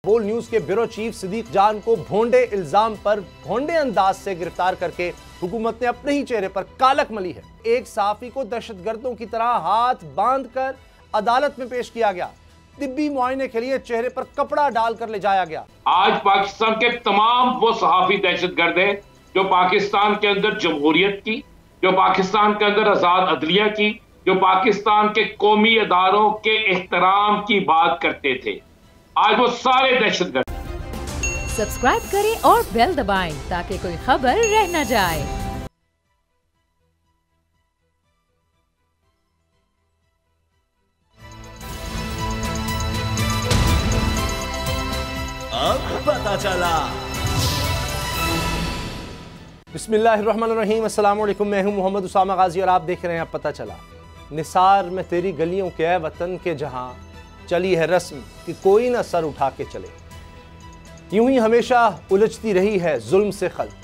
बोल न्यूज के bureau chief Sadiq जान को भोंडे इल्जाम पर भोंडे अंदाज से गिरफ्तार करके हुकूमत ने अपने ही चेहरे पर कालक मली है। एक सहाफी को दहशतगर्दों की तरह हाथ बांधकर अदालत में पेश किया गया। तिब्बी मुआयने के लिए चेहरे पर कपड़ा डालकर ले जाया गया। आज पाकिस्तान के तमाम वो सहाफी दहशतगर्द हैं जो पाकिस्तान के अंदर जमहूरियत की, जो पाकिस्तान के अंदर आजाद अदलिया की, जो पाकिस्तान के कौमी अदारों के एहतराम की बात करते थे, आज वो सारे दहशतगर्द। सब्सक्राइब करें और बेल दबाएं ताकि कोई खबर रह न जाए। अब पता चला। बिस्मिल्लाहिर्रहमानिर्रहीम, अस्सलाम वालेकुम। मैं हूं मोहम्मद उसामा गाजी और आप देख रहे हैं अब पता चला। निसार में तेरी गलियों के है वतन के जहां चली है रस्म कि कोई ना सर उठा के चले। यूं ही हमेशा उलझती रही है जुल्म से खल्क,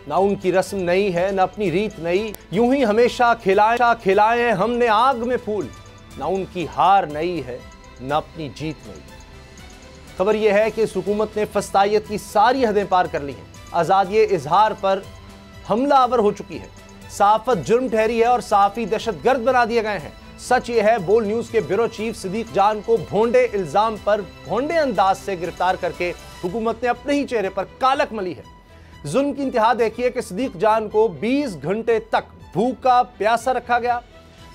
ना उनकी रस्म नई है ना अपनी रीत नई। यूं ही हमेशा खिलाए हमने आग में फूल, ना उनकी हार नई है ना अपनी जीत नई। खबर यह है कि इस हुकूमत ने फस्तायत की सारी हदें पार कर ली हैं। आज़ादी इजहार पर हमलावर हो चुकी है, सहाफत जुर्म ठहरी है और सहाफी दहशतगर्द बना दिए गए हैं। सच ये है, बोल न्यूज के ब्यूरो चीफ सदीक जान को भोंडे इल्जाम पर भोंडे अंदाज से गिरफ्तार करके हुकूमत ने अपने ही चेहरे पर कालक मली है। जुल्म की इंतहा देखिए कि सदीक जान को 20 घंटे तक भूखा प्यासा रखा गया,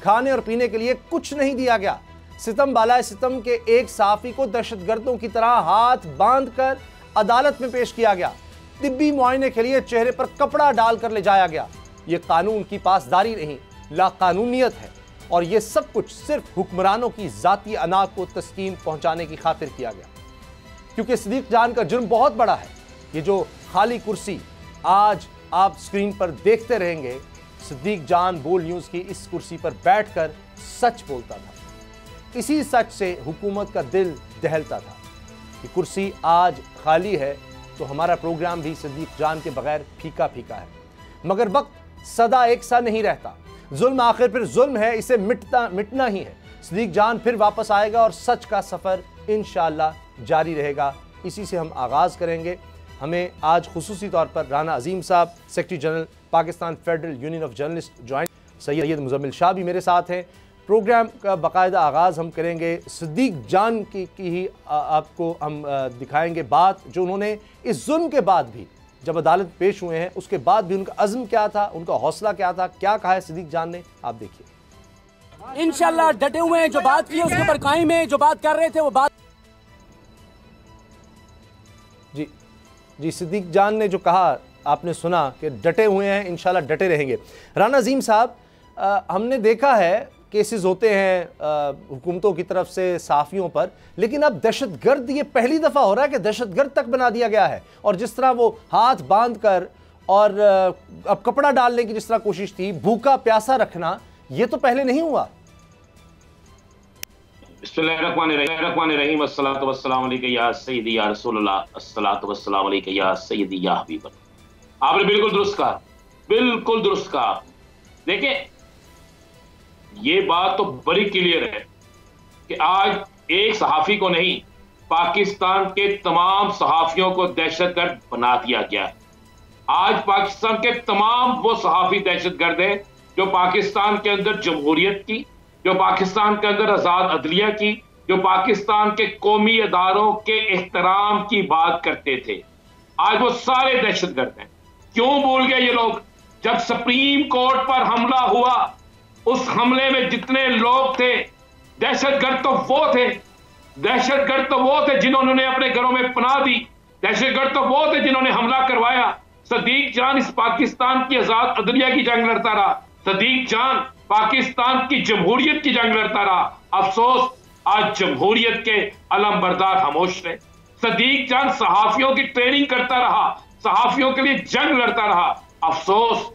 खाने और पीने के लिए कुछ नहीं दिया गया। सितम बालाए सितम के एक सहाफी को दहशतगर्दों की तरह हाथ बांधकर अदालत में पेश किया गया। तिब्बी मुआयने के लिए चेहरे पर कपड़ा डालकर ले जाया गया। यह कानून की पासदारी नहीं, लाकानूनियत है और यह सब कुछ सिर्फ हुक्मरानों की जाती अना को तस्कीन पहुंचाने की खातिर किया गया। क्योंकि सदीक जान का जुर्म बहुत बड़ा है। ये जो खाली कुर्सी आज आप स्क्रीन पर देखते रहेंगे, सदीक जान बोल न्यूज की इस कुर्सी पर बैठकर सच बोलता था। इसी सच से हुकूमत का दिल दहलता था। ये कुर्सी आज खाली है तो हमारा प्रोग्राम भी सदीक जान के बगैर फीका फीका है। मगर वक्त सदा एक सा नहीं रहता। जुल्म आखिर फिर जुल्म है, इसे मिटना ही है। सदीक जान फिर वापस आएगा और सच का सफ़र इंशाअल्लाह जारी रहेगा। इसी से हम आगाज़ करेंगे। हमें आज खुसूसी तौर पर राना अजीम साहब, secretary general Pakistan federal union of journalist join, Syed Muzammil Shah भी मेरे साथ हैं। प्रोग्राम का बाकायदा आगाज़ हम करेंगे सदीक जान की ही आपको हम दिखाएंगे बात जो उन्होंने इस जुल्म के बाद भी, जब अदालत पेश हुए हैं उसके बाद भी उनका अज़्म क्या था, उनका हौसला क्या था, क्या कहा है सदीक जान ने, आप देखिए। इंशाल्लाह डटे हुए हैं, जो बात की है उसके ऊपर कायम है, जो बात कर रहे थे वो बात। जी सदीक जान ने जो कहा आपने सुना कि डटे हुए हैं, इंशाल्लाह डटे रहेंगे। राना अजीम साहब, हमने देखा है केसेस होते हैं हुकूमतों की तरफ से सहाफ़ियों पर, लेकिन अब दहशतगर्द ये पहली दफ़ा हो रहा है कि दहशतगर्द तक बना दिया गया है। और जिस तरह वो हाथ बांध कर और अब कपड़ा डालने की जिस तरह कोशिश थी, भूखा प्यासा रखना, ये तो पहले नहीं हुआ। बिस्मिल्लाहिर्रहमानिर्रहीम, अस्सलातु वस्सलामु अलैका या सय्यदी या रसूलल्लाह, अस्सलातु वस्सलामु अलैका या सय्यदी या हबीबल्लाह। आपने बिल्कुल दुरुस्त कहा, बिल्कुल दुरुस्त कहा। देखिए, ये बात तो बड़ी क्लियर है कि आज एक सहाफी को नहीं, पाकिस्तान के तमाम सहाफियों को दहशतगर्द बना दिया गया है। आज पाकिस्तान के तमाम वो सहाफी दहशतगर्द हैं जो पाकिस्तान के अंदर जमहूरियत की, जो पाकिस्तान के अंदर आजाद अदलिया की, जो पाकिस्तान के कौमी अदारों के एहतराम की बात करते थे, आज वो सारे दहशतगर्द हैं। क्यों भूल गए ये लोग? जब सुप्रीम कोर्ट पर हमला हुआ, उस हमले में जितने लोग थे, दहशतगर्द तो वो थे, दहशतगर्द तो वो थे जिन्होंने अपने घरों में पनाह दी, दहशतगर्द तो वो थे जिन्होंने हमला करवाया। सदीक जान इस पाकिस्तान की आजाद अदलिया की जंग लड़ता रहा, सदीक जान पाकिस्तान की जमहूरियत की जंग लड़ता रहा। अफसोस, आज जमहूरियत के अलमबरदार खामोश रहे। सदीक जान सहाफियों की ट्रेनिंग करता रहा, सहाफियों के लिए जंग लड़ता रहा। अफसोस,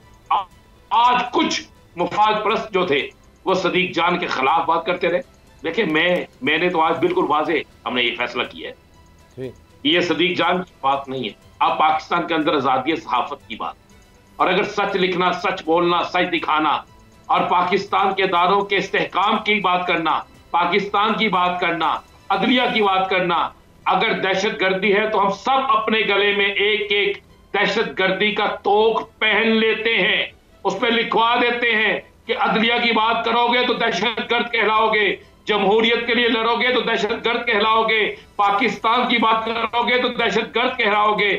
आज कुछ मुफाद परस्त जो थे वो सदीक जान के खिलाफ बात करते रहे। देखिए, मैंने तो आज बिल्कुल वाज़ेह हमने ये फैसला किया है, ये सदीक जान की बात नहीं है। अब पाकिस्तान के अंदर आजादी सहाफत की बात, और अगर सच लिखना, सच बोलना, सच दिखाना और पाकिस्तान के इदारों के इस्तेहकाम की बात करना, पाकिस्तान की बात करना, अदलिया की बात करना, अगर दहशतगर्दी है तो हम सब अपने गले में एक एक दहशतगर्दी का तोख पहन लेते हैं, उस पर लिखवा देते हैं कि अदलिया की बात करोगे तो दहशतगर्द कहलाओगे, जमहूरियत के लिए लड़ोगे तो दहशतगर्द कहलाओगे, पाकिस्तान की बात करोगे तो दहशतगर्द कहलाओगे,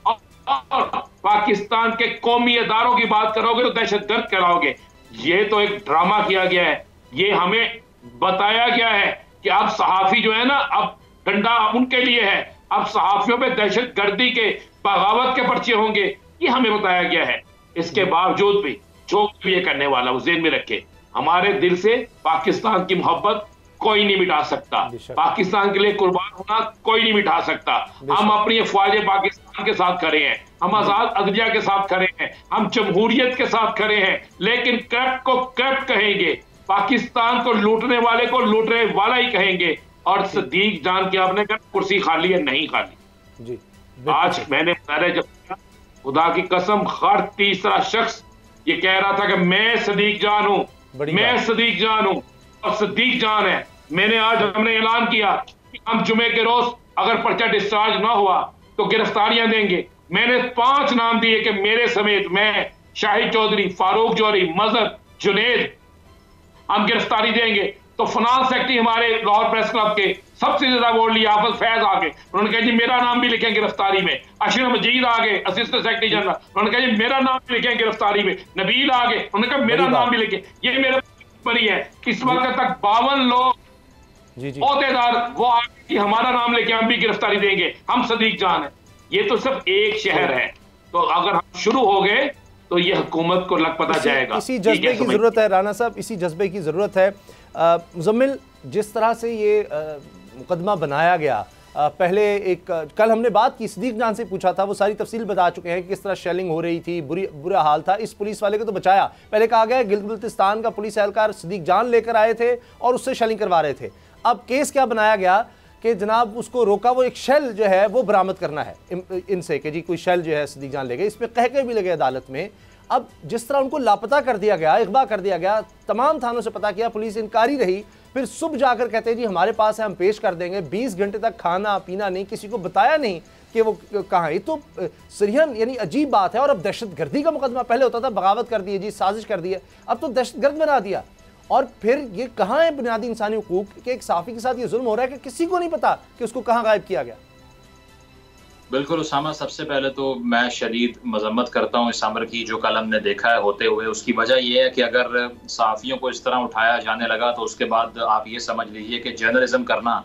और पाकिस्तान के कौमी अदारों की बात करोगे तो दहशतगर्द कहलाओगे। ये तो एक ड्रामा किया गया है, ये हमें बताया गया है कि अब सहाफी जो है ना, अब डंडा उनके लिए है, अब सहाफियों पे दहशतगर्दी के, बगावत के पर्चे होंगे, ये हमें बताया गया है। इसके बावजूद भी जो भी ये करने वाला वो ज़हन में रखे, हमारे दिल से पाकिस्तान की मोहब्बत कोई नहीं मिटा सकता, पाकिस्तान के लिए कुर्बान होना कोई नहीं मिटा सकता। हम अपनी अफवाज पाकिस्तान के साथ खड़े हैं, हम आजाद अदलिया के साथ खड़े हैं, हम जमहूरियत के साथ खड़े हैं, लेकिन करप्ट को करप्ट कहेंगे, पाकिस्तान को लूटने वाले को लूटने वाला ही कहेंगे। और सदीक जान के आपने कहा कुर्सी खाली है, नहीं खाली जी। आज मैंने जब खुदा की कसम हर तीसरा शख्स ये कह रहा था कि मैं सदीक जान हूं, मैं सदीक जान हूं, और सदीक जान है। मैंने आज हमने ऐलान किया कि हम जुमे के रोज अगर पर्चा डिस्चार्ज ना हुआ तो गिरफ्तारियां देंगे। मैंने 5 नाम दिए कि मेरे समेत, मैं, शाहिद चौधरी, फारूक चौधरी, मजहर, जुनेद, हम गिरफ्तारी देंगे। तो फाइनेंस सेक्रेटरी हमारे लाहौर प्रेस क्लब के सबसे ज्यादा वोट लिया हाफिज फैज आ गए, उन्होंने कहा जी मेरा नाम भी लिखें गिरफ्तारी में। अशरफ मजीद आ गए असिस्टेंट सेक्रेटरी जनरल, उन्होंने कहा जी मेरा नाम भी लिखें गिरफ्तारी में। नबील आ गए, उन्होंने कहा मेरा नाम भी लिखें। ये मेरे बनी है। इस वक्त तक 52 लोग अहदेदार वो आगे कि हमारा नाम लेके हम भी गिरफ्तारी देंगे, हम सदीक जान है। ये तो सिर्फ एक शहर है, तो अगर हम शुरू हो गए तो ये हुकूमत को लग पता जाएगा। इसी जज्बे की जरूरत है राना साहब, इसी जज्बे की जरूरत है। मुजम्मिल, जिस तरह से ये मुकदमा बनाया गया, पहले एक कल हमने बात की, सदीक जान से पूछा था, वो सारी तफसील बता चुके हैं कि किस तरह शेलिंग हो रही थी, बुरा हाल था। इस पुलिस वाले को तो बचाया, पहले कहा गया गिलगित-बल्तिस्तान का पुलिस एहलकार सदीक जान लेकर आए थे और उससे शेलिंग करवा रहे थे। अब केस क्या बनाया गया कि जनाब उसको रोका, वो एक शेल जो है वो बरामद करना है इनसे कि जी कोई शेल जो है सदीक जान ले गए। इसमें कह के भी लगे अदालत में। अब जिस तरह उनको लापता कर दिया गया, अगवा कर दिया गया, तमाम थानों से पता किया, पुलिस इनकारी रही, फिर सुबह जाकर कहते हैं जी हमारे पास है, हम पेश कर देंगे। 20 घंटे तक खाना पीना नहीं, किसी को बताया नहीं कि वो कहाँ है। ये तो सरहन यानी अजीब बात है। और अब दहशतगर्दी का मुकदमा, पहले होता था बगावत कर दी है जी, साजिश कर दी है, अब तो दहशतगर्द बना दिया। और फिर ये कहाँ है बुनियादी इंसानी हुकूक कि एक साफ़ी के साथ ये जुल्म हो रहा है कि किसी को नहीं पता कि उसको कहाँ गायब किया गया। बिल्कुल उसामा, सबसे पहले तो मैं शदीद मजम्मत करता हूँ इस अमर की जो कल हमने देखा है होते हुए। उसकी वजह यह है कि अगर सहाफ़ियों को इस तरह उठाया जाने लगा तो उसके बाद आप ये समझ लीजिए कि जर्नलिज्म करना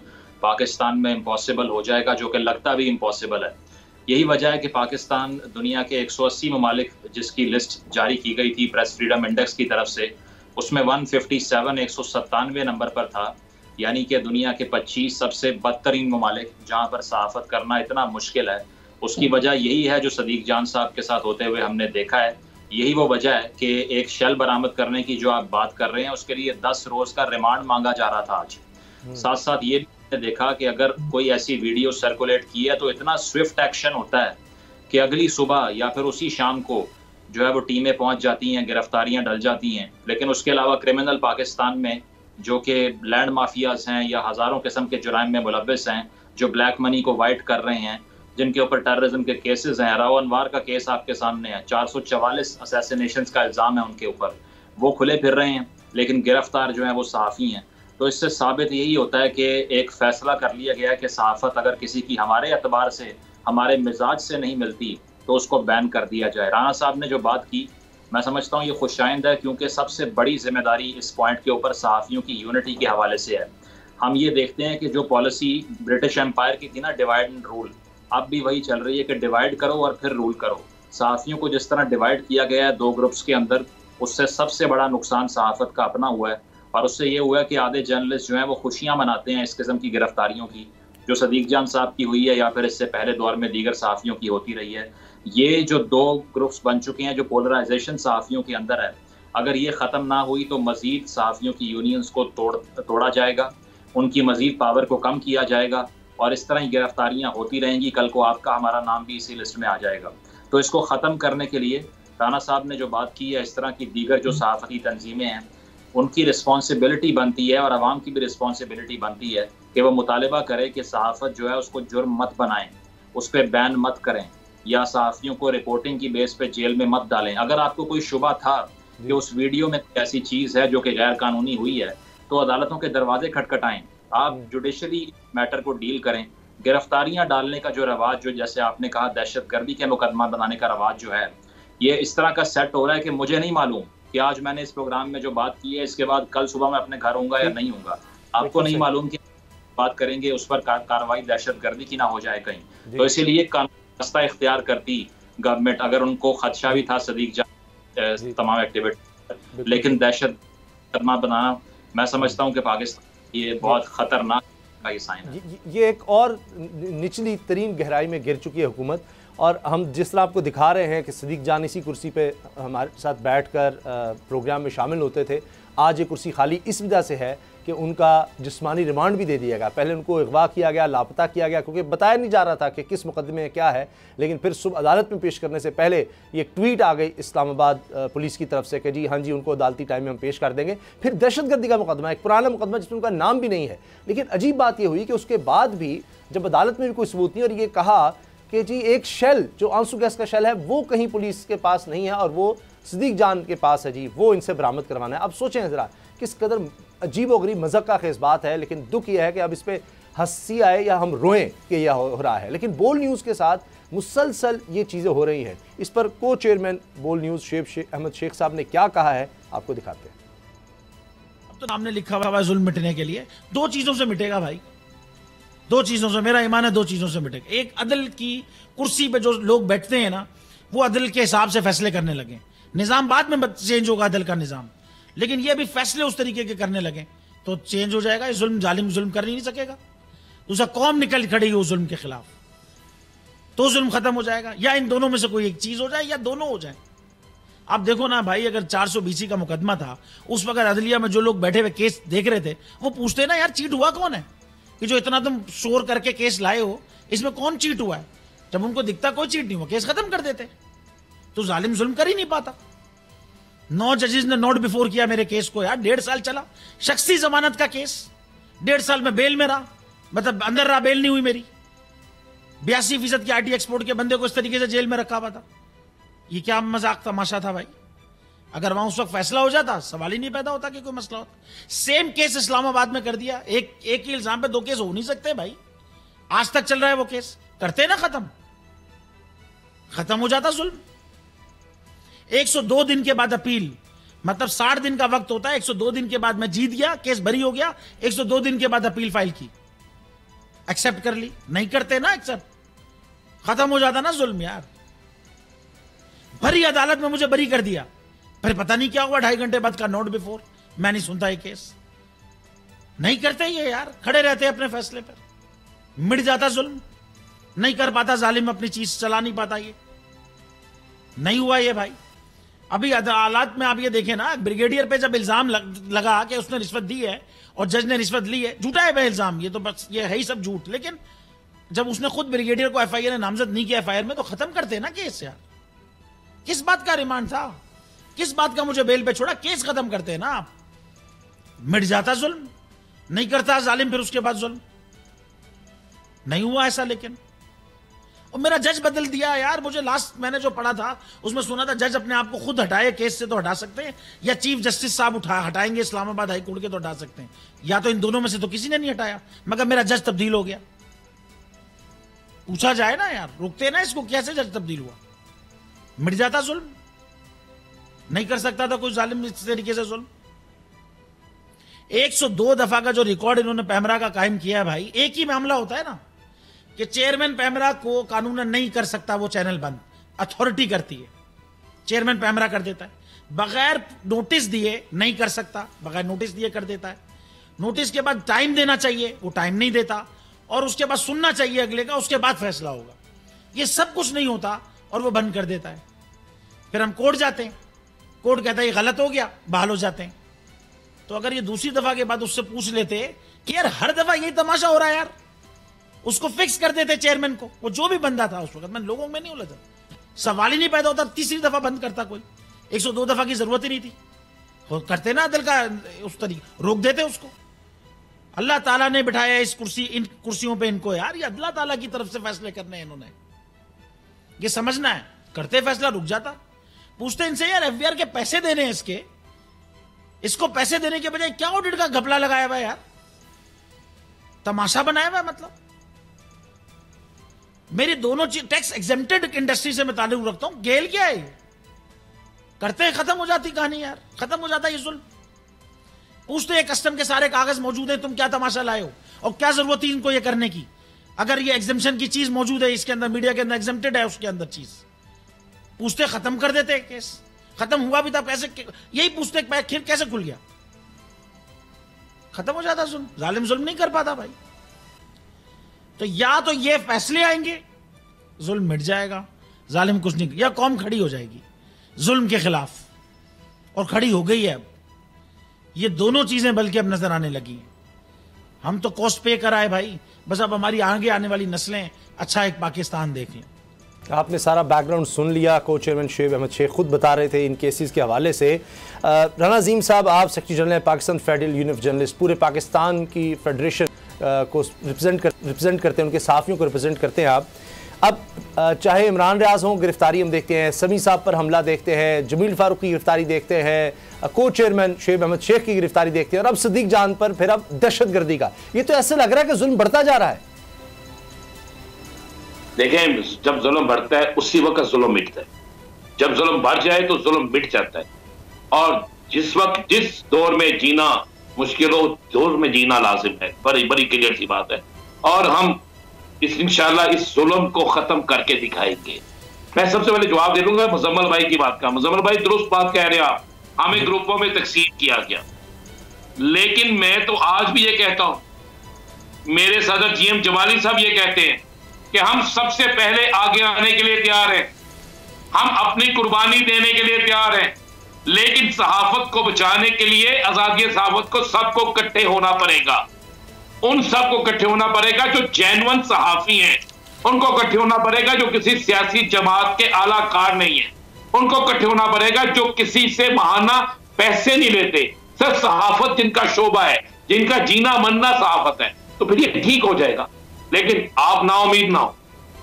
पाकिस्तान में इम्पॉसिबल हो जाएगा, जो कि लगता भी इम्पॉसिबल है। यही वजह है कि पाकिस्तान दुनिया के 180 ममालिक जिसकी लिस्ट जारी की गई थी प्रेस फ्रीडम इंडेक्स की तरफ से, उसमें 157 197 नंबर पर था। यानी कि दुनिया के 25 सबसे बदतरीन ममालिक जहाँ पर सहाफ़त करना इतना मुश्किल है। उसकी वजह यही है जो सदीक जान साहब के साथ होते हुए हमने देखा है। यही वो वजह है कि एक शेल बरामद करने की जो आप बात कर रहे हैं उसके लिए 10 रोज़ का रिमांड मांगा जा रहा था आज। साथ साथ ये भी देखा कि अगर कोई ऐसी वीडियो सर्कुलेट की है तो इतना स्विफ्ट एक्शन होता है कि अगली सुबह या फिर उसी शाम को जो है वो टीमें पहुँच जाती हैं, गिरफ्तारियाँ डल जाती हैं। लेकिन उसके अलावा क्रिमिनल पाकिस्तान में जो कि लैंड माफियाज हैं या हज़ारों किस्म के जुराइम में मुलव्वस हैं, जो ब्लैक मनी को वाइट कर रहे हैं, जिनके ऊपर टेररिज्म के केसेस हैं। राव अनवार का केस आपके सामने है, 444 असैसिनेशंस का इल्ज़ाम है उनके ऊपर, वो खुले फिर रहे हैं लेकिन गिरफ्तार जो हैं वो सहाफ़ी हैं। तो इससे साबित यही होता है कि एक फ़ैसला कर लिया गया है कि सहाफ़त अगर किसी की हमारे एतबार से, हमारे मिजाज से नहीं मिलती तो उसको बैन कर दिया जाए। राना साहब ने जो बात की, मैं समझता हूँ ये खुशाइंद है, क्योंकि सबसे बड़ी जिम्मेदारी इस पॉइंट के ऊपर सहाफ़ियों की यूनिटी के हवाले से है। हम ये देखते हैं कि जो पॉलिसी ब्रिटिश एम्पायर की थी ना, डिवाइड एंड रूल, अब भी वही चल रही है कि डिवाइड करो और फिर रूल करो। सहाफ़ियों को जिस तरह डिवाइड किया गया है 2 ग्रुप्स के अंदर, उससे सबसे बड़ा नुकसान सहाफ़त का अपना हुआ है। और उससे ये हुआ है कि आधे जर्नलिस्ट जो हैं वो खुशियाँ मनाते हैं इस किस्म की गिरफ्तारियों की, जो सदीक जान साहब की हुई है या फिर इससे पहले दौर में दीगर सहाफ़ियों की होती रही है। ये जो 2 ग्रुप्स बन चुके हैं, जो पोलराइजेशन सहाफ़ियों के अंदर है, अगर ये ख़त्म ना हुई तो मज़ीद सहाफ़ियों की यूनियंस को तोड़ा जाएगा, उनकी मज़ीद पावर को कम किया जाएगा और इस तरह ही गिरफ्तारियाँ होती रहेंगी। कल को आपका हमारा नाम भी इसी लिस्ट में आ जाएगा। तो इसको ख़त्म करने के लिए राना साहब ने जो बात की है, इस तरह की दीगर जो सहाफ़ती तंजीमें हैं उनकी रिस्पॉन्सिबिलिटी बनती है और आवाम की भी रिस्पॉन्सिबिलिटी बनती है कि वो मुतालिबा करे कि सहाफ़त जो है उसको जुर्म मत बनाएं, उस पर बैन मत करें, या सहाफ़ियों को रिपोर्टिंग की बेस पे जेल में मत डालें। अगर आपको कोई शुबा था कि उस वीडियो में ऐसी चीज़ है जो कि गैर कानूनी हुई है, तो अदालतों के दरवाजे खटखटाएं, आप जुडिशरी मैटर को डील करें। गिरफ्तारियां डालने का जो रवाज, जो जैसे आपने कहा दहशतगर्दी के मुकदमा बनाने का रवाज जो है, ये इस तरह का सेट हो रहा है कि मुझे नहीं मालूम कि आज मैंने इस प्रोग्राम में जो बात की है इसके बाद कल सुबह मैं अपने घर होऊंगा या नहीं होऊंगा। आपको नहीं मालूम कि बात करेंगे उस पर कार्रवाई दहशतगर्दी की ना हो जाए कहीं। तो इसीलिए कानूनी रास्ता इख्तियार करती गवर्नमेंट, अगर उनको खदशा भी था सदीक जान तमाम एक्टिविटी, लेकिन दहशत मुकदमा बनाना मैं समझता हूँ कि पाकिस्तान ये बहुत खतरनाक का ये साइन है। ये एक और निचली तरीन गहराई में गिर चुकी है हुकूमत। और हम जिस तरह आपको दिखा रहे हैं कि सदीक जान इसी कुर्सी पे हमारे साथ बैठकर प्रोग्राम में शामिल होते थे, आज ये कुर्सी खाली इस वजह से है कि उनका जिस्मानी रिमांड भी दे दिया गया। पहले उनको अगवा किया गया, लापता किया गया, क्योंकि बताया नहीं जा रहा था कि किस मुकदमे में क्या है। लेकिन फिर सुबह अदालत में पेश करने से पहले ये ट्वीट आ गई इस्लामाबाद पुलिस की तरफ से कि जी हाँ जी, उनको अदालती टाइम में हम पेश कर देंगे। फिर दहशतगर्दी का मुकदमा, एक पुराना मुकदमा जिसमें उनका नाम भी नहीं है। लेकिन अजीब बात यह हुई कि उसके बाद भी जब अदालत में भी कोई सबूत नहीं, और ये कहा कि जी एक शेल जो आंसू गैस का शेल है वो कहीं पुलिस के पास नहीं है और वो सदीक जान के पास है, जी वो इनसे बरामद करवाना है। अब सोचें ज़रा किस कदर अजीब व गरीब मज़ाक का खेस बात है। लेकिन दुख यह है कि अब इस पर हंसी आए या हम रोएं कि यह हो रहा है। लेकिन बोल न्यूज़ के साथ मुसलसल ये चीज़ें हो रही हैं। इस पर को चेयरमैन बोल न्यूज़ शेख अहमद शेख साहब ने क्या कहा है, आपको दिखाते हैं। अब तो हमने लिखा हुआ है जुल्म मिटने के लिए, दो चीज़ों से मिटेगा भाई, दो चीज़ों से, मेरा ईमान है दो चीज़ों से मिटेगा। एक, अदल की कुर्सी पे जो लोग बैठते हैं ना, वो अदल के हिसाब से फैसले करने लगे। निज़ाम बाद में चेंज होगा अदल का निज़ाम, लेकिन ये भी फैसले उस तरीके के करने लगे तो चेंज हो जाएगा। जुल्म जालिम जुल्म कर नहीं सकेगा। दूसरा, कौम निकल खड़ी हो जुल्म के खिलाफ तो जुल्म खत्म हो जाएगा। या इन दोनों में से कोई एक चीज हो जाए या दोनों हो जाए। आप देखो ना भाई, अगर 420 का मुकदमा था, उस वक्त अदलिया में जो लोग बैठे हुए केस देख रहे थे वो पूछते ना, यार चीट हुआ कौन है कि जो इतना तुम शोर करके केस लाए हो, इसमें कौन चीट हुआ है? जब उनको दिखता कोई चीट नहीं हुआ, केस खत्म कर देते। तो जालिम जुल्म कर ही नहीं पाता। 9 जजेस ने नोट बिफोर किया मेरे केस को, यार 1.5 साल चला। शख्सी जमानत का केस, 1.5 साल में बेल में रहा, मतलब अंदर रहा, बेल नहीं हुई मेरी। 82% की आईटी एक्सपोर्ट के बंदे को इस तरीके से जेल में रखा हुआ था। ये क्या मजाक तमाशा था भाई? अगर वहां उस वक्त फैसला हो जाता, सवाल ही नहीं पैदा होता कि कोई मसला होता। सेम केस इस्लामाबाद में कर दिया। एक ही इल्जाम पे 2 केस हो नहीं सकते भाई। आज तक चल रहा है वो केस, करते ना खत्म हो जाता जुल्म। 102 दिन के बाद अपील, मतलब 60 दिन का वक्त होता है। 102 दिन के बाद मैं जीत गया, केस बरी हो गया, 102 दिन के बाद अपील फाइल की, एक्सेप्ट कर ली। नहीं करते ना एक्सेप्ट, खत्म हो जाता ना जुल्म यार। भरी अदालत में मुझे बरी कर दिया, फिर पता नहीं क्या हुआ, 2.5 घंटे बाद का नोट बिफोर, मैं नहीं सुनता ये केस। नहीं करते ये यार, खड़े रहते अपने फैसले पर, मिट जाता जुल्म। नहीं कर पाता जालिम, अपनी चीज चला नहीं पाता। ये नहीं हुआ ये भाई। अभी अदालत में आप ये देखें ना, ब्रिगेडियर पे जब इल्जाम लगा कि उसने रिश्वत दी है और जज ने रिश्वत ली है, झूठा है वह इल्जाम, ये तो बस ये है ही सब झूठ। लेकिन जब उसने खुद ब्रिगेडियर को एफआईआर ने नामजद नहीं किया एफआईआर में, तो खत्म करते ना केस यार। किस बात का रिमांड था, किस बात का मुझे बेल पे छोड़ा, केस खत्म करते ना आप, मिट जाता जुल्म। नहीं करता जालिम फिर उसके बाद जुल्म। नहीं हुआ ऐसा। लेकिन और मेरा जज बदल दिया यार। मुझे लास्ट मैंने जो पढ़ा था उसमें सुना था जज अपने आप को खुद हटाए केस से तो हटा सकते हैं, या चीफ जस्टिस साहब हटाएंगे इस्लामाबाद हाई कोर्ट के तो हटा सकते हैं, या तो इन दोनों में से तो किसी ने नहीं हटाया। मगर मेरा जज तब्दील हो गया। पूछा जाए ना यार, रुकते ना इसको, कैसे जज तब्दील हुआ? मिट जाता जुल्म। नहीं कर सकता था कोई जालिम इस तरीके से जुल्म। 102 दफा का जो रिकॉर्ड इन्होंने पैमरा का कायम किया है भाई, एक ही मामला होता है ना कि चेयरमैन पैमरा को कानूनन नहीं कर सकता वो चैनल बंद, अथॉरिटी करती है, चेयरमैन पैमरा कर देता है। बगैर नोटिस दिए नहीं कर सकता, बगैर नोटिस दिए कर देता है। नोटिस के बाद टाइम देना चाहिए, वो टाइम नहीं देता, और उसके बाद सुनना चाहिए अगले का, उसके बाद फैसला होगा। ये सब कुछ नहीं होता और वो बंद कर देता है। फिर हम कोर्ट जाते हैं, कोर्ट कहता है ये गलत हो गया, बहाल हो जाते हैं। तो अगर ये दूसरी दफा के बाद उससे पूछ लेते कि यार हर दफा यही तमाशा हो रहा है यार, उसको फिक्स कर देते चेयरमैन को, वो जो भी बंदा था उस वक्त, मैं लोगों में नहीं उलझा, सवाल ही नहीं पैदा होता। तीसरी दफा बंद करता कोई, 102 दफा की जरूरत ही नहीं थी। तो करते ना अदल का उस तरीके, रोक देते उसको। अल्लाह ताला ने बिठाया इन कुर्सियों पे इनको यार, ये अल्लाह ताला की तरफ से फैसले करने हैं इन्होंने, ये समझना है। करते फैसला रुक जाता। पूछते इनसे यार एफबीआर के पैसे देने हैं इसको पैसे देने के बजाय क्या ऑडिट का घपला लगाया हुआ यार, तमाशा बनाया हुआ। मतलब मेरी दोनों चीज टैक्स एग्जेम्प्टेड इंडस्ट्री से मैं ताल्लुक रखता हूं। गेल क्या है, करते हैं खत्म हो जाती कहानी यार, खत्म हो जाता ये जुल्म। पूछते हैं कस्टम के सारे कागज मौजूद हैं, तुम क्या तमाशा लाए हो और क्या जरूरत थी इनको ये करने की। अगर ये एग्जेम्पशन की चीज मौजूद है इसके अंदर, मीडिया के अंदर एग्जेम्प्टेड है उसके अंदर चीज, पूछते खत्म कर देते केस। खत्म हुआ भी था कैसे, यही पूछते फिर कैसे खुल गया, खत्म हो जाता जुल्म। जालिम जुल्म नहीं कर पाता भाई। तो या तो ये फैसले आएंगे, जुल्म मिट जाएगा, जालिम कुछ नहीं, या कौम खड़ी हो जाएगी जुल्म के खिलाफ, और खड़ी हो गई है अब। ये दोनों चीजें बल्कि अब नजर आने लगी हैं। हम तो कॉस्ट पे कराए भाई, बस अब हमारी आगे आने वाली नस्लें अच्छा एक पाकिस्तान देख लें। आपने सारा बैकग्राउंड सुन लिया। को चेयरमैन शुएब अहमद शेख खुद बता रहे थे इन केसेस के हवाले से। राना अजीम साहब, आप secretary general Pakistan federal union of journalist, पूरे पाकिस्तान की फेडरेशन को रिप्रेजेंट करते हैं, उनके सहाफ़ियों को रिप्रेजेंट करते हैं आप। अब चाहे इमरान रियाज हों, गिरफ्तारी हम देखते हैं, समी साहब पर हमला देखते हैं, जमील फारूक की गिरफ्तारी देखते हैं, को चेयरमैन शुएब अहमद शेख की गिरफ्तारी देखते हैं, और अब सदीक जान पर फिर अब दहशतगर्दी का। ये तो ऐसे लग रहा है कि जुल्म बढ़ता जा रहा है। देखें, जब जुल्म बढ़ता है उसी वक्त जुल्म मिटता है। जब जुल्म बढ़ जाए तो जुल्म मिट जाता है। और जिस वक्त जिस दौर में जीना मुश्किलों दौर में जीना लाजिम है, बड़ी बड़ी क्लियर सी बात है। और हम इंशाल्लाह इस जुल्म को खत्म करके दिखाएंगे। मैं सबसे पहले जवाब दे दूंगा मुजम्मल भाई की बात का। मुजम्मल भाई दुरुस्त बात कह रहे हैं आप, हमें ग्रुपों में तकसीम किया गया, लेकिन मैं तो आज भी ये कहता हूं, मेरे सदर जीएम जमाली साहब ये कहते हैं कि हम सबसे पहले आगे आने के लिए तैयार हैं, हम अपनी कुर्बानी देने के लिए तैयार हैं, लेकिन सहाफत को बचाने के लिए, आजादी सहाफत को सबको इकट्ठे होना पड़ेगा। उन सबको इकट्ठे होना पड़ेगा जो जेन्युइन सहाफी हैं, उनको इकट्ठे होना पड़ेगा जो किसी सियासी जमात के आला कार नहीं है, उनको इकट्ठे होना पड़ेगा जो किसी से महाना पैसे नहीं लेते, सिर्फ सहाफत जिनका शोबा है, जिनका जीना मरना सहाफत है, तो फिर ये ठीक हो जाएगा। लेकिन आप ना उम्मीद ना हो,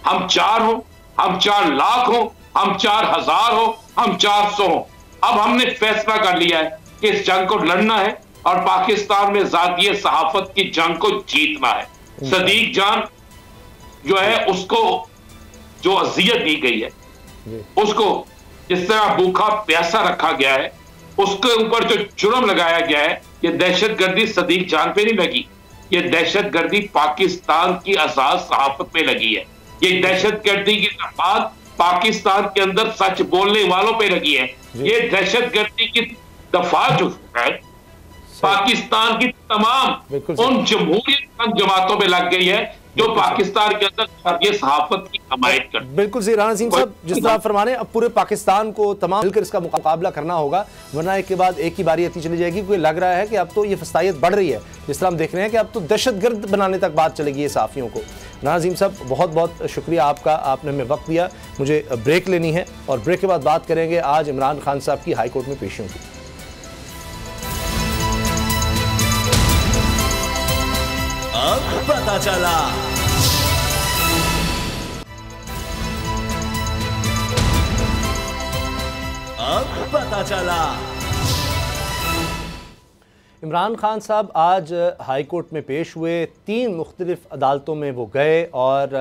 हम 4 हो, हम 4 लाख हो, हम 4000 हो, हम 400 हो, अब हमने फैसला कर लिया है कि इस जंग को लड़ना है और पाकिस्तान में जातीय सहाफत की जंग को जीतना है। सदीक जान जो है उसको जो अजियत दी गई है, उसको जिस तरह भूखा प्यासा रखा गया है, उसके ऊपर जो जुर्म लगाया गया है, ये दहशतगर्दी सदीक जान पे नहीं लगी, ये दहशतगर्दी पाकिस्तान की आजाद सहाफत पे लगी है। ये दहशतगर्दी की बात पाकिस्तान के अंदर सच बोलने वालों पे लगी है। ये दहशतगर्दी की दफा जो है पाकिस्तान की तमाम उन जमहूरियत जमातों में लग गई है जो पाकिस्तान के अंदर ये सहाफत की हमायत करती है। बिल्कुल सही राना अजीम साहब, जिस तरह आप फरमा रहे हैं, अब पूरे पाकिस्तान को तमाम मिलकर इसका मुकाबला करना होगा, वरना एक के बाद एक की बारी आती चली जाएगी। क्योंकि लग रहा है कि अब तो ये फसायत बढ़ रही है, जिस तरह हम देख रहे हैं कि अब तो दहशतगर्द बनाने तक बात चलेगी ये सहाफियों को। राना अजीम साहब, बहुत बहुत शुक्रिया आपका, आपने हमें वक्त दिया। मुझे ब्रेक लेनी है और ब्रेक के बाद बात करेंगे आज इमरान खान साहब की हाईकोर्ट में पेशियों की। अब पता चला। अब पता चला। इमरान खान साहब आज हाई कोर्ट में पेश हुए। 3 मुख्तलिफ अदालतों में वो गए और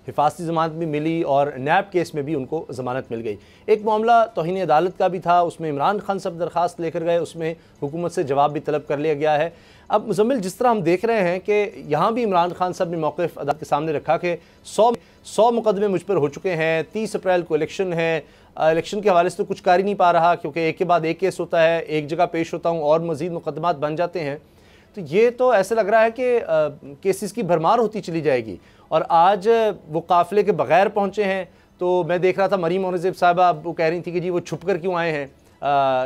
हिफाजती ज़मानत भी मिली और नैब केस में भी उनको ज़मानत मिल गई। एक मामला तौहीन अदालत का भी था, उसमें इमरान खान साहब दरख्वास्त लेकर गए, उसमें हुकूमत से जवाब भी तलब कर लिया गया है। अब मुजम्मिल, जिस तरह हम देख रहे हैं कि यहाँ भी इमरान खान साहब ने मौक़िफ़ अदालत के सामने रखा कि 100 मुकदमे मुझ पर हो चुके हैं, 30 अप्रैल को इलेक्शन है, इलेक्शन के हवाले से तो कुछ कर ही नहीं पा रहा क्योंकि एक के बाद एक केस होता है, एक जगह पेश होता हूँ और मज़ीद मुकदमात बन जाते हैं। तो ये तो ऐसे लग रहा है कि केसेस की भरमार होती चली जाएगी। और आज वो काफ़िले के बग़ैर पहुँचे हैं, तो मैं देख रहा था मरीम औरंगज़ेब साहबा वो कह रही थी कि जी वो छुप कर क्यों आए हैं,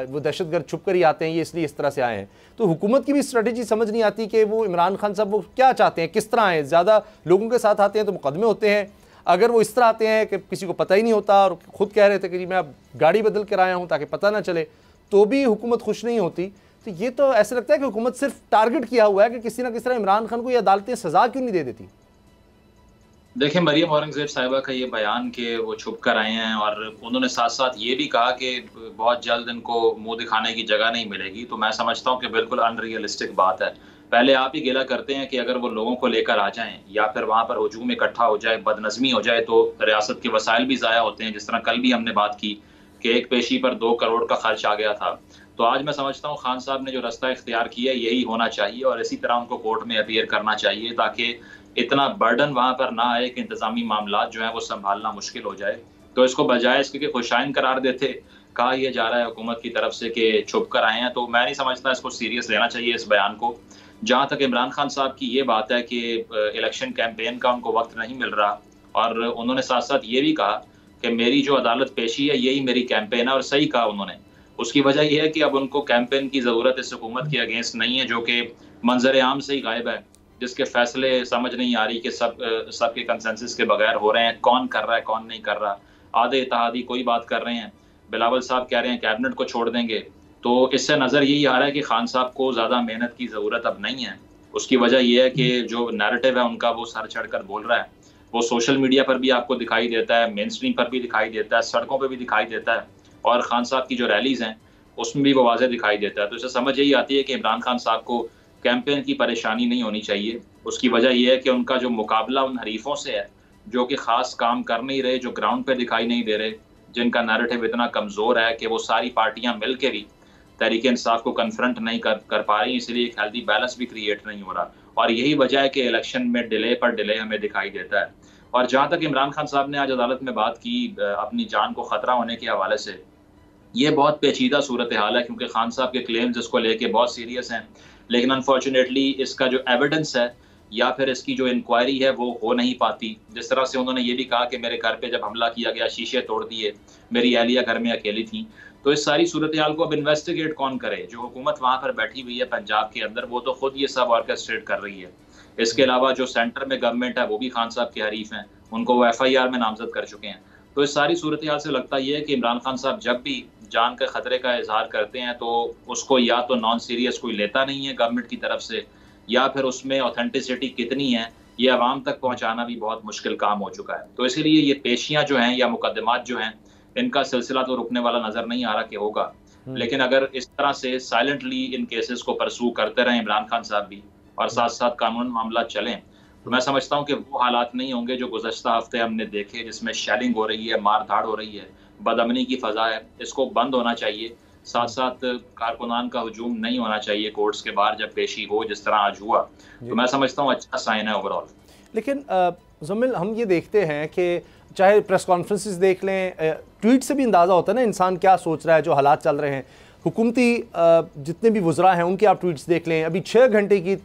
वो दहशतगर्द छुप कर ही आते हैं, ये इसलिए इस तरह से आए हैं। तो हुकूमत की भी स्ट्रेटजी समझ नहीं आती कि वो इमरान खान साहब वो क्या चाहते हैं, किस तरह आए। ज़्यादा लोगों के साथ आते हैं तो मुकदमे होते हैं, अगर वो इस तरह आते हैं कि किसी को पता ही नहीं होता और खुद कह रहे थे कि जी मैं अब गाड़ी बदल कर आया हूँ ताकि पता ना चले, तो भी हुकूमत खुश नहीं होती। तो ये तो ऐसा लगता है कि हुकूमत सिर्फ टारगेट किया हुआ है कि किसी ना किसी तरह इमरान खान को ये अदालतें सजा क्यों नहीं दे देती। देखिए, मरियम औरंगजेब साहिबा का ये बयान कि वो छुप कर आए हैं और उन्होंने साथ साथ ये भी कहा कि बहुत जल्द इनको मुंह दिखाने की जगह नहीं मिलेगी, तो मैं समझता हूँ कि बिल्कुल अनरियलिस्टिक बात है। पहले आप ही गिला करते हैं कि अगर वो लोगों को लेकर आ जाएं या फिर वहाँ पर हजूम इकट्ठा हो जाए, बदनज़मी हो जाए, तो रियासत के वसाइल भी ज़ाया होते हैं। जिस तरह कल भी हमने बात की कि एक पेशी पर 2 करोड़ का खर्च आ गया था। तो आज मैं समझता हूँ खान साहब ने जो रास्ता इख्तियार किया यही होना चाहिए और इसी तरह उनको कोर्ट में अपीयर करना चाहिए ताकि इतना बर्डन वहाँ पर ना आए कि इंतजामी मामला जो है वो संभालना मुश्किल हो जाए। तो इसको बजाय इसके खुशाइन करार देते कहा यह जा रहा है हुकूमत की तरफ से कि छुप कर आए हैं, तो मैं नहीं समझता इसको सीरियस लेना चाहिए इस बयान को। जहाँ तक इमरान खान साहब की ये बात है कि इलेक्शन कैंपेन का उनको वक्त नहीं मिल रहा, और उन्होंने साथ साथ ये भी कहा कि मेरी जो अदालत पेशी है यही मेरी कैंपेन है, और सही कहा उन्होंने। उसकी वजह यह है कि अब उनको कैंपेन की ज़रूरत इस हुकूमत के अगेंस्ट नहीं है जो कि मंजर आम से ही गायब है, जिसके फैसले समझ नहीं आ रही कि सबके कंसेंसस के बगैर हो रहे हैं, कौन कर रहा है कौन नहीं कर रहा। आधे इत्तेहादी कोई बात कर रहे हैं, बिलावल साहब कह रहे हैं कैबिनेट को छोड़ देंगे। तो इससे नज़र यही आ रहा है कि खान साहब को ज़्यादा मेहनत की ज़रूरत अब नहीं है। उसकी वजह यह है कि जो नैरेटिव है उनका वो सर चढ़कर बोल रहा है, वो सोशल मीडिया पर भी आपको दिखाई देता है, मेन स्ट्रीम पर भी दिखाई देता है, सड़कों पर भी दिखाई देता है, और खान साहब की जो रैलीज हैं उसमें भी वो वाज़े दिखाई देता है। तो इससे समझ यही आती है कि इमरान खान साहब को कैंपेन की परेशानी नहीं होनी चाहिए। उसकी वजह यह है कि उनका जो मुकाबला उन हरीफों से है जो कि ख़ास काम कर नहीं रहे, जो ग्राउंड पे दिखाई नहीं दे रहे, जिनका नैरेटिव इतना कमज़ोर है कि वो सारी पार्टियां मिल के भी तहरीक इंसाफ को कन्फ्रंट नहीं कर पा रही, इसलिए एक हेल्दी बैलेंस भी क्रिएट नहीं हो रहा, और यही वजह है कि इलेक्शन में डिले पर डिले हमें दिखाई देता है। और जहाँ तक इमरान खान साहब ने आज अदालत में बात की अपनी जान को ख़तरा होने के हवाले से, ये बहुत पेचीदा सूरत हाल है, क्योंकि खान साहब के क्लेम्स इसको लेके बहुत सीरियस हैं, लेकिन अनफॉर्चुनेटली इसका जो एविडेंस है या फिर इसकी जो इंक्वायरी है वो हो नहीं पाती। जिस तरह से उन्होंने ये भी कहा कि मेरे घर पे जब हमला किया गया शीशे तोड़ दिए, मेरी अहलिया घर में अकेली थी, तो इस सारी सूरत हाल को अब इन्वेस्टिगेट कौन करे? जो हुकूमत वहाँ पर बैठी हुई है पंजाब के अंदर, वो तो खुद ये सब ऑर्केस्ट्रेट कर रही है। इसके अलावा जो सेंटर में गवर्नमेंट है वो भी खान साहब के हरीफ हैं, उनको वो FIR में नामजद कर चुके हैं। तो इस सारी सूरत हाल से लगता ये है कि इमरान खान साहब जब भी जान के खतरे का इजहार करते हैं तो उसको या तो नॉन सीरियस कोई लेता नहीं है गवर्नमेंट की तरफ से, या फिर उसमें ऑथेंटिसिटी कितनी है ये आवाम तक पहुंचाना भी बहुत मुश्किल काम हो चुका है। तो इसीलिए ये पेशियां जो हैं या मुकदमात जो हैं, इनका सिलसिला तो रुकने वाला नजर नहीं आ रहा कि होगा, लेकिन अगर इस तरह से साइलेंटली इन केसेस को परसू करते रहें इमरान खान साहब भी और साथ साथ कानून मामला चलें, तो मैं समझता हूँ कि वो हालात नहीं होंगे जो गुज़श्ता हफ्ते हमने देखे, जिसमें शेलिंग हो रही है, मार धाड़ हो रही है, बदअमनी की फ़ज़ा है। इसको बंद होना चाहिए। साथ साथ कारकुनान का हजूम नहीं होना चाहिए कोर्ट्स के बाहर जब पेशी हो, जिस तरह आज हुआ। तो मैं समझता हूँ अच्छा साइन है ओवरऑल। लेकिन ज़मील, हम ये देखते हैं कि चाहे प्रेस कॉन्फ्रेंसेस देख लें, ट्वीट से भी अंदाज़ा होता है ना इंसान क्या सोच रहा है, जो हालात चल रहे हैं। हुकूमती जितने भी वज़रा हैं उनके आप ट्वीट्स देख लें, अभी 6 घंटे की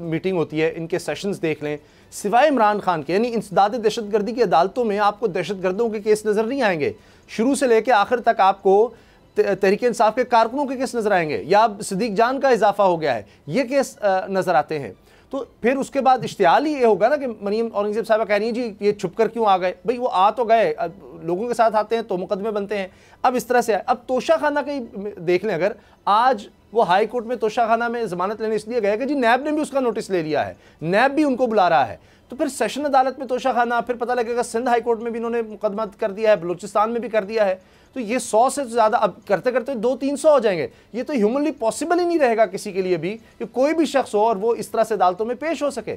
मीटिंग होती है, इनके सेशंस देख लें, सिवाय इमरान खान के, यानी इंसदाद दहशतगर्दी की अदालतों में आपको दहशतगर्दों के केस नज़र नहीं आएंगे। शुरू से लेकर आखिर तक आपको तहरीक इंसाफ के कारकुनों के केस नज़र आएंगे, या सिद्दीक जान का इजाफा हो गया है, ये केस नज़र आते हैं। तो फिर उसके बाद इश्तिहाल ही ये होगा ना कि मरियम औरंगजेब साहबा कह रही हैं जी ये छुप कर क्यों आ गए। भाई वो आ तो गए, लोगों के साथ आते हैं तो मुकदमे बनते हैं। अब इस तरह से अब तोशा खाना का ही देख लें, अगर आज वो हाई कोर्ट में तोशा खाना में ज़मानत लेने इसलिए गए कि जी नैब ने भी उसका नोटिस ले लिया है, नैब भी उनको बुला रहा है, तो फिर सेशन अदालत में तोशा खाना, फिर पता लगेगा सिंध हाई कोर्ट में भी इन्होंने मुकदमा कर दिया है, बलूचिस्तान में भी कर दिया है। तो ये 100 से ज़्यादा अब करते करते 200-300 हो जाएंगे। ये तो ह्यूमनली पॉसिबल ही नहीं रहेगा किसी के लिए भी कि कोई भी शख्स हो और वो इस तरह से अदालतों में पेश हो सके।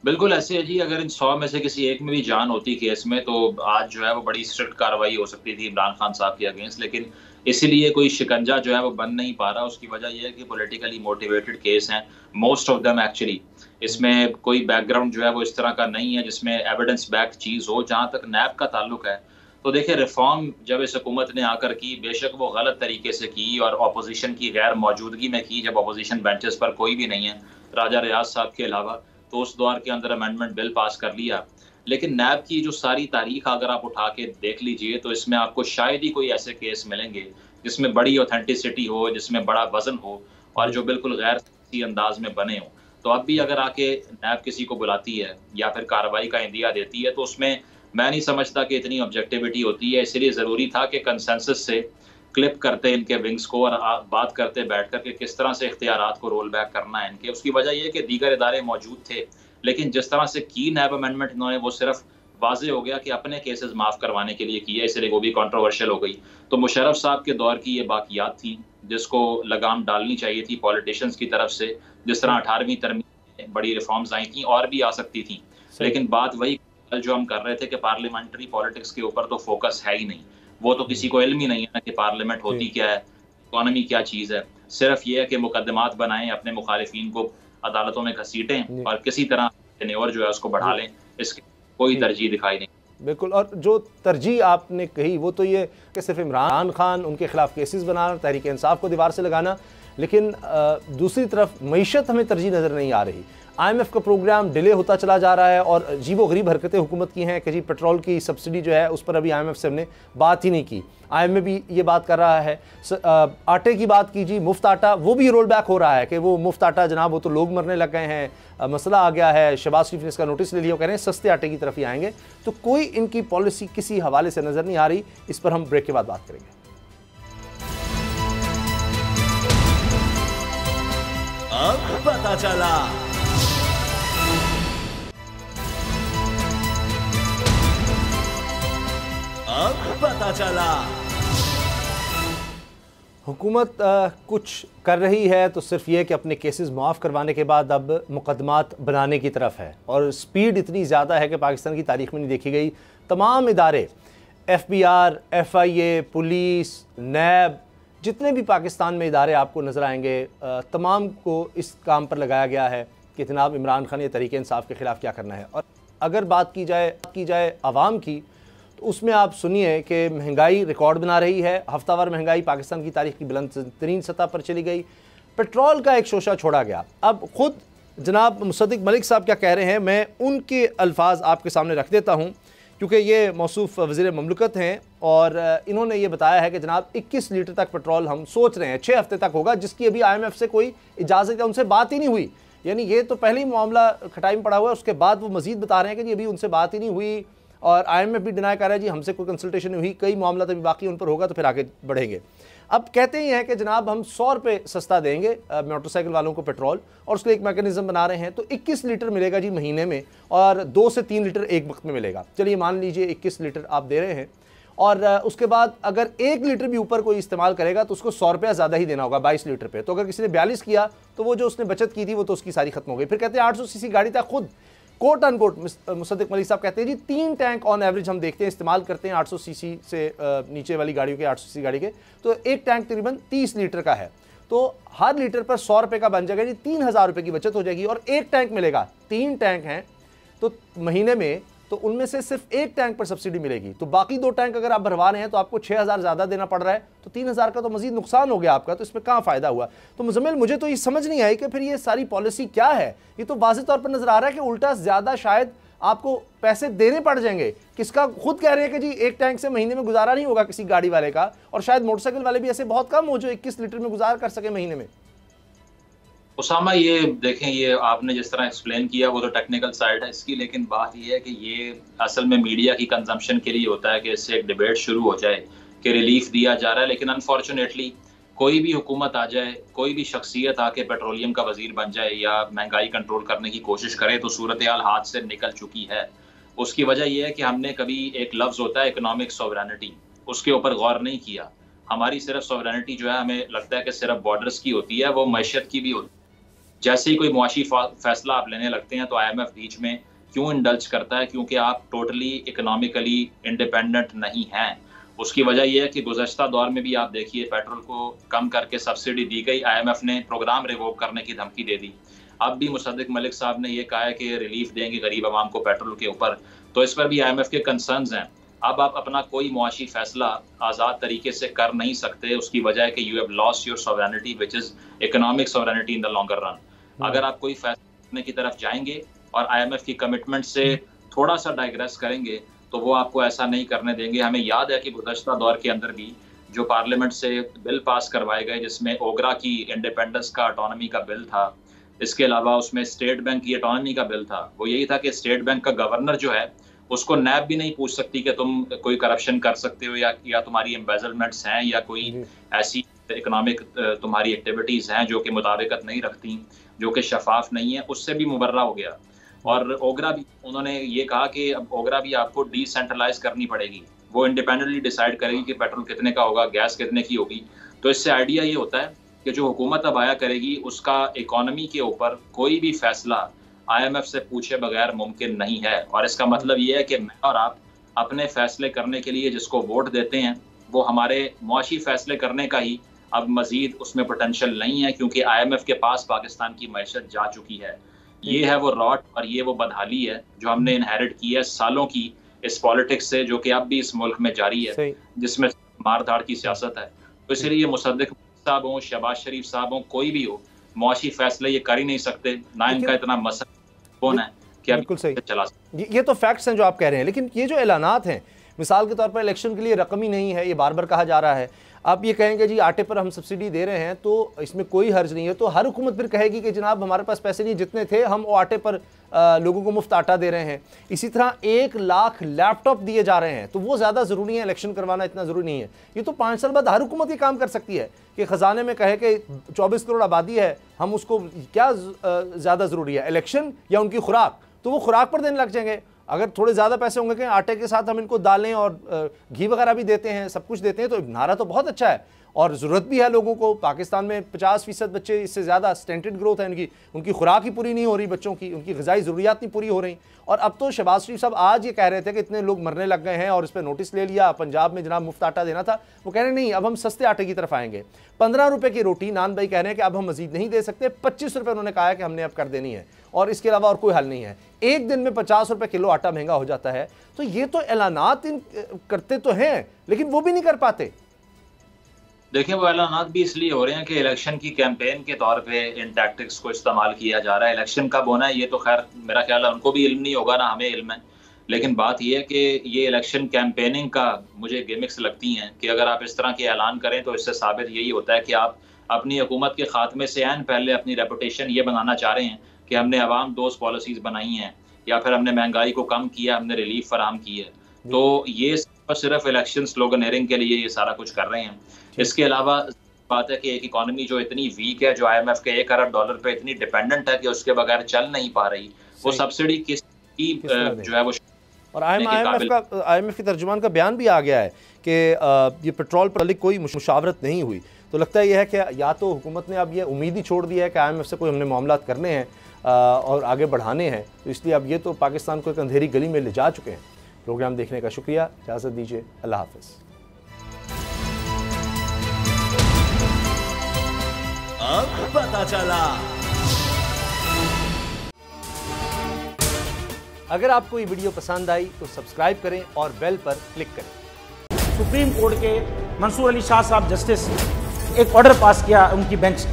बिल्कुल ऐसे है जी, अगर इन 100 में से किसी एक में भी जान होती केस में तो आज जो है वो बड़ी स्ट्रिक्ट कार्रवाई हो सकती थी इमरान खान साहब के अगेंस्ट, लेकिन इसीलिए कोई शिकंजा जो है वो बन नहीं पा रहा। उसकी वजह यह है कि पॉलिटिकली मोटिवेटेड केस हैं मोस्ट ऑफ देम एक्चुअली। इसमें कोई बैकग्राउंड जो है वो इस तरह का नहीं है जिसमें एविडेंस बैक चीज़ हो। जहाँ तक नैब का ताल्लुक है तो देखिए, रिफॉर्म जब इस हुकूमत ने आकर की, बेशक वो गलत तरीके से की और अपोजिशन की गैर मौजूदगी में की, जब अपोजिशन बेंचेस पर कोई भी नहीं है राजा रियाज साहब के अलावा, तो उस दौर के अंदर अमेंडमेंट बिल पास कर लिया। लेकिन नैब की जो सारी तारीख अगर आप उठा के देख लीजिए तो इसमें आपको शायद ही कोई ऐसे केस मिलेंगे जिसमें बड़ी ऑथेंटिसिटी हो, जिसमें बड़ा वजन हो और जो बिल्कुल गैर सियासी अंदाज में बने हो। तो अब भी अगर आके नैब किसी को बुलाती है या फिर कार्रवाई का इंदिया देती है तो उसमें मैं नहीं समझता कि इतनी ऑब्जेक्टिविटी होती है। इसलिए ज़रूरी था कि कंसेंसस से क्लिप करते इनके विंग्स को और बात करते बैठ कर के किस तरह से इख्तियारात को रोल बैक करना है इनके। उसकी वजह यह है कि दीगर इदारे मौजूद थे, लेकिन जिस तरह से की नैब अमेंडमेंट इन्होंने वो सिर्फ वाजे हो गया कि अपने केसेस माफ़ करवाने के लिए किया, इसलिए वो भी कंट्रोवर्शियल हो गई। तो मुशर्रफ साहब के दौर की ये बाकियात थी जिसको लगाम डालनी चाहिए थी पॉलिटिशियंस की तरफ से। जिस तरह 18वीं तरमीम में बड़ी रिफॉर्म्स आई थी और भी आ सकती थी, लेकिन बात वही जो हम कर रहे थे कि पार्लियामेंट्री पॉलिटिक्स के ऊपर तो फोकस है ही नहीं। वो तो किसी को इल्म ही नहीं है ना कि पार्लियामेंट होती क्या है, इकोनॉमी क्या चीज़ है। सिर्फ ये है कि मुकदमात बनाएं, अपने मुखालिफिन को अदालतों में घसीटें और किसी तरह टेन्योर जो है उसको बढ़ा लें। इसकी कोई तरजीह दिखाई नहीं। बिल्कुल, और जो तरजीह आपने कही वो तो ये कि सिर्फ इमरान खान उनके खिलाफ केसेस बनाना, तहरीक इंसाफ को दीवार से लगाना, लेकिन दूसरी तरफ मईशत हमें तरजीह नज़र नहीं आ रही। IMF का प्रोग्राम डिले होता चला जा रहा है और अजीबो गरीब हरकतें हुकूमत की हैं कि जी पेट्रोल की सब्सिडी जो है उस पर अभी IMF से हमने बात ही नहीं की। IMF भी ये बात कर रहा है। आटे की बात कीजिए, मुफ्त आटा, वो भी रोल बैक हो रहा है कि वो मुफ्त आटा जनाब वो तो लोग मरने लग गए हैं, मसला आ गया है। शहबाज शरीफ ने इसका नोटिस ले लिया, कह रहे हैं सस्ते आटे की तरफ ही आएंगे। तो कोई इनकी पॉलिसी किसी हवाले से नज़र नहीं आ रही। इस पर हम ब्रेक के बाद बात करेंगे। अब पता चला। अब पता चला। हुकूमत कुछ कर रही है तो सिर्फ ये कि अपने केसेस माफ़ करवाने के बाद अब मुकदमात बनाने की तरफ है, और स्पीड इतनी ज़्यादा है कि पाकिस्तान की तारीख़ में नहीं देखी गई। तमाम इदारे, FBR, FIA, पुलिस, नैब, जितने भी पाकिस्तान में इदारे आपको नज़र आएंगे, तमाम को इस काम पर लगाया गया है कि जनाब इमरान खान या तहरीक इंसाफ के ख़िलाफ़ क्या करना है। और अगर बात की जाए आवाम की, तो उसमें आप सुनिए कि महंगाई रिकॉर्ड बना रही है। हफ्तावार महंगाई पाकिस्तान की तारीख की बुलंद तरीन सतह पर चली गई। पेट्रोल का एक शोशा छोड़ा गया। अब ख़ुद जनाब मुसद्दिक मलिक साहब क्या कह रहे हैं, मैं उनके अल्फाज आपके सामने रख देता हूँ, क्योंकि ये मौसूफ़ वज़ीर ममलकत हैं और इन्होंने ये बताया है कि जनाब 21 लीटर तक पेट्रोल हम सोच रहे हैं 6 हफ्ते तक होगा, जिसकी अभी IMF से कोई इजाज़त या उनसे बात ही नहीं हुई। यानी ये तो पहले ही मामला खटाई में पड़ा हुआ है, उसके बाद वो मज़ीद बता रहे हैं कि जी अभी उनसे बात ही नहीं हुई, और IMF भी डिनाई कर रहा है जी हमसे कोई कंसल्टेशन नहीं हुई, कई मामला तो अभी बाकी उन पर होगा तो फिर आगे बढ़ेंगे। अब कहते ही हैं कि जनाब हम 100 रुपये सस्ता देंगे मोटरसाइकिल वालों को पेट्रोल, और उसके लिए एक मैकेनिज्म बना रहे हैं। तो 21 लीटर मिलेगा जी महीने में, और 2 से 3 लीटर एक वक्त में मिलेगा। चलिए मान लीजिए 21 लीटर आप दे रहे हैं, और उसके बाद अगर 1 लीटर भी ऊपर कोई इस्तेमाल करेगा तो उसको 100 रुपया ज़्यादा ही देना होगा 22 लीटर पे। तो अगर किसी ने 42 किया तो वो जो उसने बचत की थी वो तो उसकी सारी खत्म हो गई। फिर कहते हैं 800 सीसी गाड़ी तक खुद कोट अनकोट मुसद्दिक मलिक साहब कहते हैं जी 3 टैंक ऑन एवरेज हम देखते हैं इस्तेमाल करते हैं 800 सीसी से नीचे वाली गाड़ियों के, 800 सीसी गाड़ी के, तो एक टैंक तकरीबन 30 लीटर का है। तो हर लीटर पर 100 रुपये का बन जाएगा जी, 3000 रुपये की बचत हो जाएगी, और एक टैंक मिलेगा। 3 टैंक हैं तो महीने में, तो उनमें से सिर्फ एक टैंक पर सब्सिडी मिलेगी। तो बाकी 2 टैंक अगर आप भरवा रहे हैं तो आपको 6000 ज़्यादा देना पड़ रहा है, तो 3000 का तो मजीद नुकसान हो गया आपका। तो इसमें कहाँ फ़ायदा हुआ? तो मुजम्मिल, मुझे तो ये समझ नहीं आई कि फिर ये सारी पॉलिसी क्या है। ये तो वाज़ेह तौर पर नज़र आ रहा है कि उल्टा ज़्यादा शायद आपको पैसे देने पड़ जाएंगे। किसका? खुद कह रहे हैं कि जी एक टैंक से महीने में गुजारा नहीं होगा किसी गाड़ी वाले का, और शायद मोटरसाइकिल वाले भी ऐसे बहुत कम हो जो 21 लीटर में गुजार कर सके महीने में। उसामा, ये देखें, ये आपने जिस तरह एक्सप्लेन किया वो तो टेक्निकल साइड है इसकी, लेकिन बात ये है कि ये असल में मीडिया की कंजम्पशन के लिए होता है कि इससे एक डिबेट शुरू हो जाए कि रिलीफ दिया जा रहा है। लेकिन अनफॉर्चुनेटली कोई भी हुकूमत आ जाए, कोई भी शख्सियत आके पेट्रोलियम का वजीर बन जाए या महंगाई कंट्रोल करने की कोशिश करे, तो सूरत हाल हाथ से निकल चुकी है। उसकी वजह यह है कि हमने कभी एक लफ्ज़ होता है इकोनॉमिक सॉवरेनिटी, उसके ऊपर गौर नहीं किया। हमारी सिर्फ सॉवरेनिटी जो है हमें लगता है कि सिर्फ बॉर्डर्स की होती है, वो मैशत की भी होती है। जैसे ही कोई मुआशी फैसला आप लेने लगते हैं तो IMF बीच में क्यों इंडल्ज करता है? क्योंकि आप टोटली इकोनॉमिकली इंडिपेंडेंट नहीं हैं। उसकी वजह यह है कि गुज़श्ता दौर में भी आप देखिए पेट्रोल को कम करके सब्सिडी दी गई, IMF ने प्रोग्राम रिवोक करने की धमकी दे दी। अब भी मुसद्दिक मलिक साहब ने यह कहा है कि रिलीफ देंगे गरीब आवाम को पेट्रोल के ऊपर, तो इस पर भी IMF के कंसर्न्स हैं। अब आप अपना कोई मुआशी फैसला आज़ाद तरीके से कर नहीं सकते, उसकी वजह है कि you have lost your sovereignty which is economic sovereignty in the longer run. अगर आप कोई फैसला करने की तरफ जाएंगे और IMF की कमिटमेंट से थोड़ा सा डाइग्रेस करेंगे तो वो आपको ऐसा नहीं करने देंगे। हमें याद है कि गुज़श्ता दौर के अंदर भी जो पार्लियामेंट से बिल पास करवाए गए जिसमें ओगरा की इंडिपेंडेंस का, ऑटोनॉमी का बिल था, इसके अलावा उसमें स्टेट बैंक की ऑटोनॉमी का बिल था, वो यही था कि स्टेट बैंक का गवर्नर जो है उसको नैब भी नहीं पूछ सकती कि तुम कोई करप्शन कर सकते हो या तुम्हारी एम्बेजलमेंट्स हैं या कोई ऐसी इकोनॉमिक तुम्हारी एक्टिविटीज़ हैं जो कि मुताबिकत नहीं रखती, जो कि शफाफ नहीं है, उससे भी मुबर्रा हो गया। और ओगरा भी उन्होंने ये कहा कि अब ओगरा भी आपको डिसेंट्रलाइज करनी पड़ेगी, वो इंडिपेंडेंटली डिसाइड करेगी कि पेट्रोल कितने का होगा, गैस कितने की होगी। तो इससे आइडिया ये होता है कि जो हुकूमत अब आया करेगी उसका इकॉनमी के ऊपर कोई भी फैसला IMF से पूछे बगैर मुमकिन नहीं है। और इसका मतलब ये है कि मैं और आप अपने फैसले करने के लिए जिसको वोट देते हैं वो हमारे मुआशी फैसले करने का ही अब मजीद उसमें पोटेंशियल नहीं है, क्योंकि IMF के पास पाकिस्तान की मैशत जा चुकी है। ये है वो रॉट और ये वो बदहाली है जो हमने इनहेरिट की है सालों की इस पॉलिटिक्स से, जो कि अब भी इस मुल्क में जारी है, जिसमें मार धाड़ की सियासत है। तो इसलिए मुसद्दिक साहब हो, शहबाज शरीफ साहब हो, कोई भी हो, मुआशी फैसले ये कर ही नहीं सकते, ना इनका इतना मसला कौन है कि बिल्कुल सही चला। ये तो फैक्ट्स हैं जो आप कह रहे हैं, लेकिन ये जो ऐलानात हैं मिसाल के तौर पर इलेक्शन के लिए रकम ही नहीं है, ये बार बार कहा जा रहा है। आप ये कहेंगे जी आटे पर हम सब्सिडी दे रहे हैं तो इसमें कोई हर्ज नहीं है, तो हर हुकूमत फिर कहेगी कि जनाब हमारे पास पैसे नहीं, जितने थे हम वो आटे पर लोगों को मुफ्त आटा दे रहे हैं। इसी तरह 1 लाख लैपटॉप दिए जा रहे हैं, तो वो ज़्यादा ज़रूरी है, इलेक्शन करवाना इतना ज़रूरी नहीं है। ये तो 5 साल बाद हर हुकूमत ये काम कर सकती है कि ख़जाने में कहे कि 24 करोड़ आबादी है, हम उसको क्या ज़्यादा ज़रूरी है, इलेक्शन या उनकी खुराक, तो वो खुराक पर देने लग जाएंगे। अगर थोड़े ज़्यादा पैसे होंगे कि आटे के साथ हम इनको दालें और घी वगैरह भी देते हैं, सब कुछ देते हैं, तो नारा तो बहुत अच्छा है और ज़रूरत भी है लोगों को। पाकिस्तान में 50% बच्चे, इससे ज़्यादा स्टेंटेड ग्रोथ है उनकी खुराक ही पूरी नहीं हो रही, बच्चों की उनकी ग़िज़ाई ज़रूरियात नहीं पूरी हो रही। और अब तो शहबाज शरीफ साहब आज ये कह रहे थे कि इतने लोग मरने लग गए हैं और इस पर नोटिस ले लिया, पंजाब में जनाब मुफ्त आटा देना था, वो कह रहे नहीं अब हम सस्ते आटे की तरफ आएंगे। 15 रुपये की रोटी, नान भाई कह रहे हैं कि अब हम मजीद नहीं दे सकते, 25 रुपये उन्होंने कहा है कि हमने अब कर देनी है और इसके अलावा और कोई हल नहीं है। एक दिन में 50 रुपये किलो आटा महंगा हो जाता है। तो ये तो ऐलानात करते तो हैं लेकिन वो भी नहीं कर पाते। देखिए वो ऐलानात भी इसलिए हो रहे हैं कि इलेक्शन की कैंपेन के तौर पे इन टैक्टिक्स को इस्तेमाल किया जा रहा है। इलेक्शन कब होना है ये तो खैर मेरा ख्याल है उनको भी इल्म नहीं होगा, ना हमें इल्म है, लेकिन बात यह है कि ये इलेक्शन कैंपेनिंग का मुझे गिमिक्स लगती हैं कि अगर आप इस तरह के ऐलान करें तो इससे साबित यही होता है कि आप अपनी हुकूमत के खात्मे से ऐन पहले अपनी रेपुटेशन ये बनाना चाह रहे हैं कि हमने अवाम दोस्त पॉलिसीज़ बनाई हैं या फिर हमने महंगाई को कम किया, हमने रिलीफ फराहम की है। तो ये सिर्फ इलेक्शन स्लोगनरिंग के लिए ये सारा कुछ कर रहे हैं। इसके अलावा बात है कि एक इकॉनमी जो इतनी वीक है, जो IMF के $1 अरब पे इतनी डिपेंडेंट है कि उसके बगैर चल नहीं पा रही, वो सब्सिडी किसकी जो है वो। और IMF के तर्जुमान का बयान भी आ गया है कि ये पेट्रोल पर कोई मुशावरत नहीं हुई। तो लगता है यह है कि या तो हुकूमत ने अब ये उम्मीद ही छोड़ दी है कि IMF से कोई हमने मामलात करने हैं और आगे बढ़ाने हैं, तो इसलिए अब ये तो पाकिस्तान को एक अंधेरी गली में ले जा चुके हैं। प्रोग्राम देखने का शुक्रिया, इजाज़त दीजिए, अल्लाह हाफ़िज़। अब पता चला। अगर आपको ये वीडियो पसंद आई तो सब्सक्राइब करें और बेल पर क्लिक करें। सुप्रीम कोर्ट के मंसूर अली शाह साहब जस्टिस एक ऑर्डर पास किया उनकी बेंच,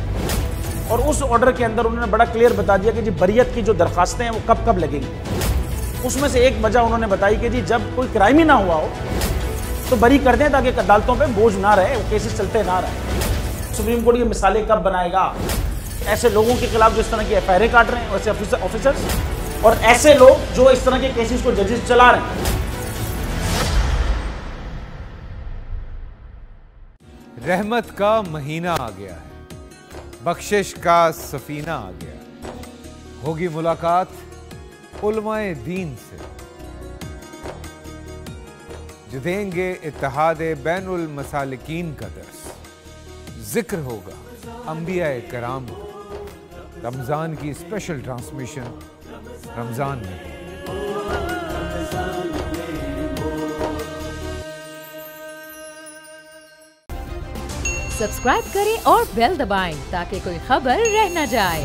और उस ऑर्डर के अंदर उन्होंने बड़ा क्लियर बता दिया कि जी बरियत की जो दरखास्तें हैं वो कब कब लगेंगी। उसमें से एक वजह उन्होंने बताई कि जी जब कोई क्राइम ही ना हुआ हो तो बरी कर दें ताकि अदालतों पे बोझ ना रहे, वो केसेस चलते ना रहे। सुप्रीम कोर्ट ये मिसालें कब बनाएगा ऐसे लोगों के खिलाफ जो इस तरह की FIR काट रहे हैं, वैसे ऑफिसर्स, और ऐसे लोग जो इस तरह के केसेस को जजेस चला रहे हैं। रहमत का महीना आ गया है, बख्शिश का सफीना आ गया, होगी मुलाकात उलमाए दीन से, जो देंगे इत्तेहादे बैनुल मसालिकीन का दर्स, जिक्र होगा अंबियाए कराम, रमजान की स्पेशल ट्रांसमिशन रमजान में। सब्सक्राइब करें और बेल दबाएं ताकि कोई खबर रह न जाए।